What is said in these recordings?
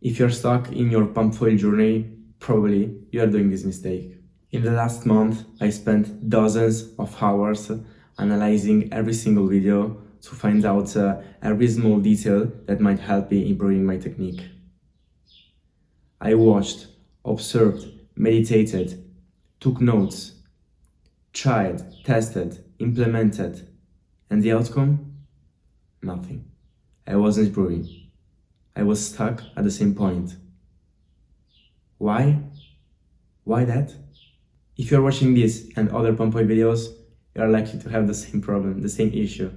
If you're stuck in your pump foil journey, probably you are doing this mistake. In the last month, I spent dozens of hours analyzing every single video to find out every small detail that might help me improving my technique. I watched, observed, meditated, took notes, tried, tested, implemented, and the outcome? Nothing. I wasn't improving. I was stuck at the same point. Why? Why that? If you're watching this and other pump oil videos, you are likely to have the same problem, the same issue.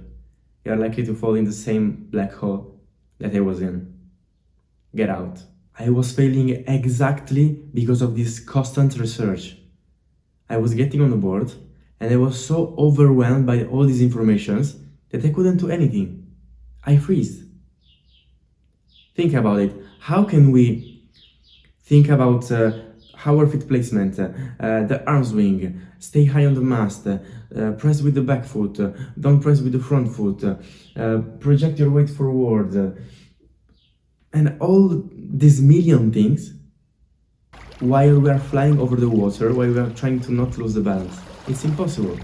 You are likely to fall in the same black hole that I was in. Get out. I was failing exactly because of this constant research. I was getting on the board and I was so overwhelmed by all these informations that I couldn't do anything. I freeze. Think about it. How can we think about our feet placement, the arm swing, stay high on the mast, press with the back foot, don't press with the front foot, project your weight forward, and all these million things while we are flying over the water, while we are trying to not lose the balance? It's impossible.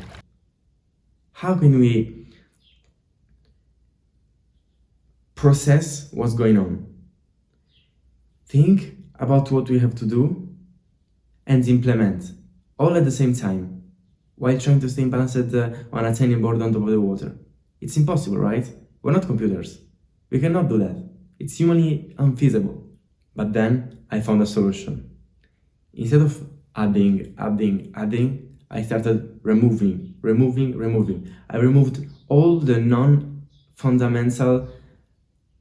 How can we process what's going on? Think about what we have to do and implement all at the same time while trying to stay balanced on a tiny board on top of the water. It's impossible, right? We're not computers. We cannot do that. It's humanly unfeasible. But then I found a solution. Instead of adding, I started removing. I removed all the non-fundamental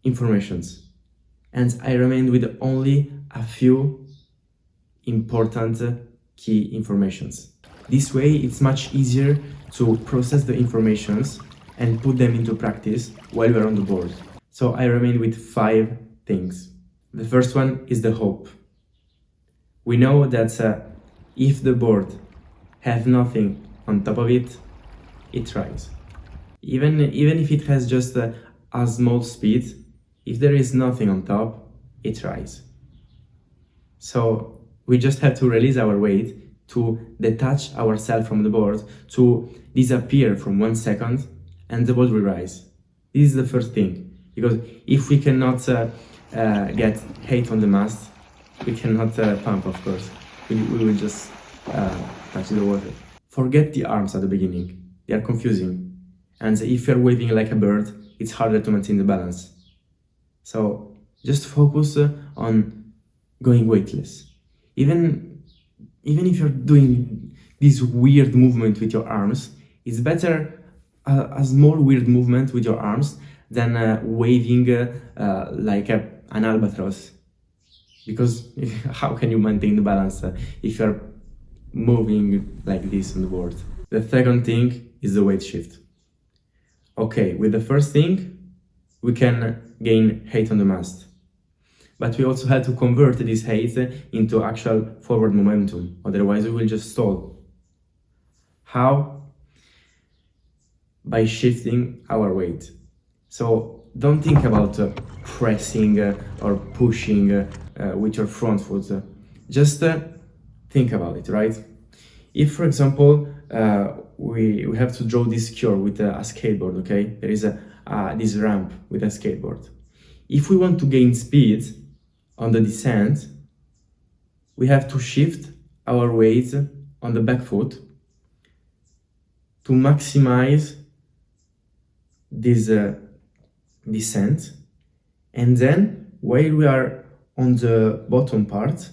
informations, and I remained with only a few important key informations. This way it's much easier to process the informations and put them into practice while we're on the board. So I remained with 5 things. The first one is the hope. We know that if the board has nothing on top of it, it rides. Even if it has just a small speed, if there is nothing on top, it rises. So we just have to release our weight, to detach ourselves from the board, to disappear from 1 second, and the board will rise. This is the first thing, because if we cannot get height on the mast, we cannot pump, of course. We will just touch the water. Forget the arms at the beginning. They are confusing. And if you're waving like a bird, it's harder to maintain the balance. So just focus on going weightless. Even if you're doing this weird movement with your arms, it's better a small weird movement with your arms than waving like an albatross. Because how can you maintain the balance if you're moving like this on the board? The second thing is the weight shift. Okay, with the first thing, we can gain height on the mast. But we also had to convert this height into actual forward momentum, otherwise we will just stall. How? By shifting our weight. So don't think about pressing or pushing with your front foot. Just think about it, right? If, for example, we have to draw this curve with a skateboard, okay? There is this ramp with a skateboard. If we want to gain speed on the descent, we have to shift our weight on the back foot to maximize this descent, and then while we are on the bottom part,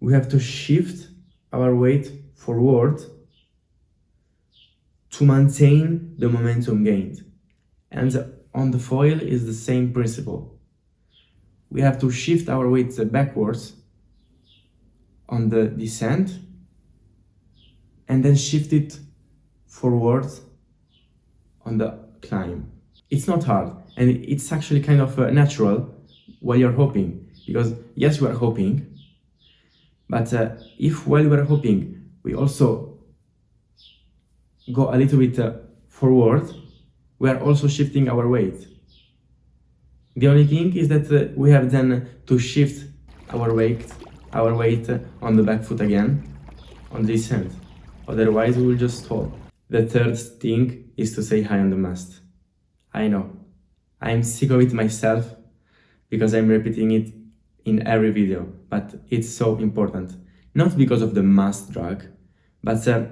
we have to shift our weight forward to maintain the momentum gained. And on the foil is the same principle. We have to shift our weight backwards on the descent and then shift it forward on the climb. It's not hard, and it's actually kind of natural while you're hopping, because yes, we are hopping, but if while we're hopping we also go a little bit forward, we are also shifting our weight. The only thing is that we have then to shift our weight on the back foot again on the descent. Otherwise, we will just stall. The third thing is to stay high on the mast. I know, I'm sick of it myself because I'm repeating it in every video, but it's so important. Not because of the mast drag, but the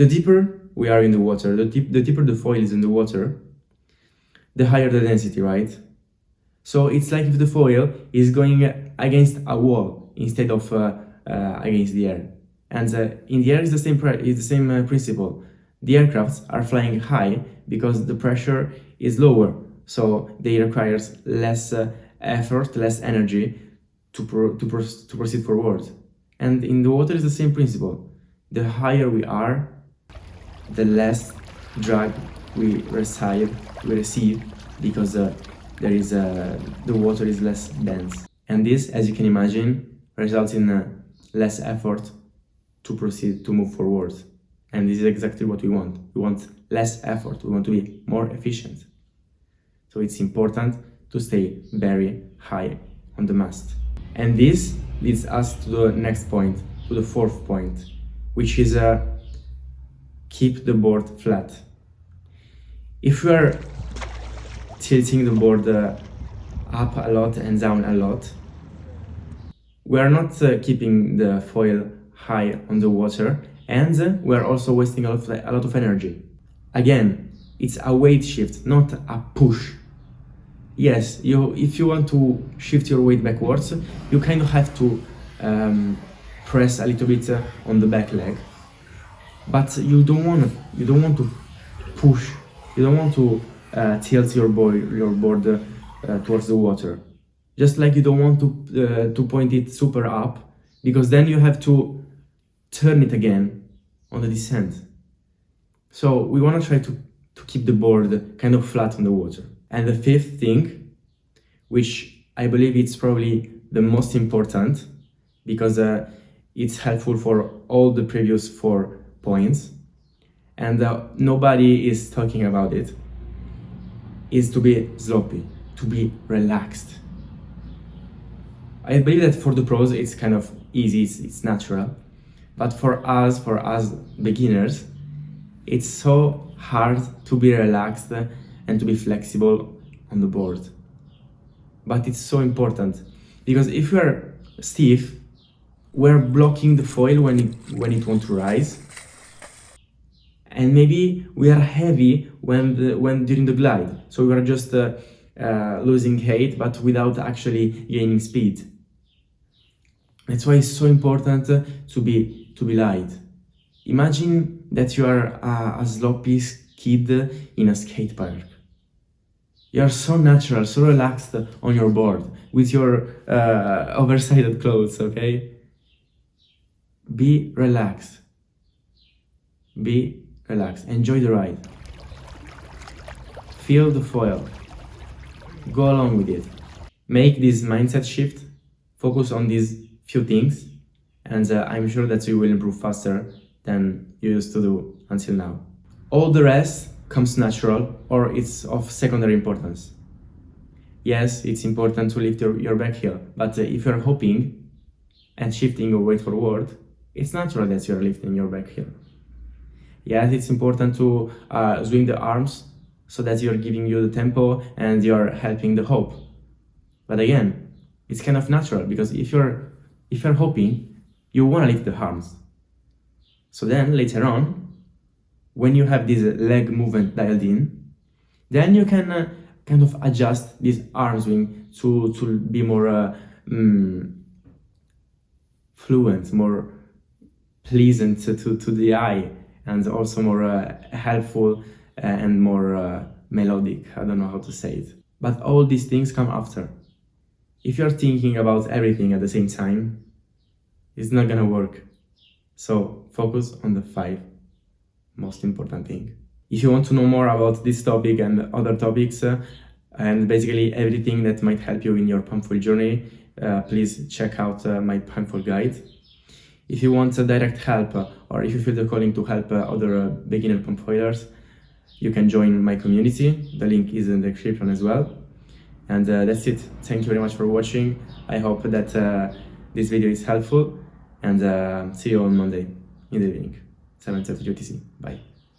deeper we are in the water, the deeper the foil is in the water, the higher the density, right? So it's like if the foil is going against a wall instead of against the air. And in the air is the same principle. The aircrafts are flying high because the pressure is lower, so they requires less effort, less energy to proceed forward. And in the water is the same principle. The higher we are, the less drag we receive because the water is less dense. And this, as you can imagine, results in less effort to proceed, to move forward. And this is exactly what we want. We want less effort. We want to be more efficient. So it's important to stay very high on the mast. And this leads us to the next point, to the fourth point, which is keep the board flat. If you are tilting the board up a lot and down a lot, we are not keeping the foil high on the water, and we are also wasting a lot of energy. Again, it's a weight shift, not a push. Yes, if you want to shift your weight backwards, you kind of have to press a little bit on the back leg, but you don't want to push. You don't want to tilt your board towards the water. Just like you don't want to point it super up, because then you have to turn it again on the descent. So we want to try to keep the board kind of flat on the water. And the fifth thing, which I believe it's probably the most important, because it's helpful for all the previous 4 points, and nobody is talking about it, is to be sloppy, to be relaxed. I believe that for the pros it's kind of easy, it's natural, but for us beginners, it's so hard to be relaxed and to be flexible on the board. But it's so important, because if we are stiff, we're blocking the foil when it wants to rise, and maybe we are heavy when during the glide, so we are just losing height but without actually gaining speed. That's why it's so important to be light. Imagine that you are a sloppy kid in a skate park. You are so natural, so relaxed on your board with your oversized clothes, okay? Be relaxed. Be relaxed. Enjoy the ride. Feel the foil. Go along with it. Make this mindset shift. Focus on these few things, and I'm sure that you will improve faster than you used to do until now. All the rest comes natural, or it's of secondary importance. Yes, it's important to lift your back heel, but if you're hopping and shifting your weight forward, it's natural that you're lifting your back heel. Yes, it's important to swing the arms so that you're giving you the tempo and you're helping the hop. But again, it's kind of natural, because if you're hopping, you want to lift the arms. So then later on, when you have this leg movement dialed in, then you can kind of adjust this arm swing to be more fluent, more pleasant to the eye, and also more helpful and more melodic. I don't know how to say it. But all these things come after. If you're thinking about everything at the same time, it's not gonna work. So focus on the 5 most important things. If you want to know more about this topic and other topics, and basically everything that might help you in your pump foil journey, please check out my pump foil guide. If you want direct help, or if you feel the calling to help other beginner pump foilers, you can join my community. The link is in the description as well. And that's it. Thank you very much for watching. I hope that this video is helpful, and see you on Monday in the evening, 7:30 UTC. Bye.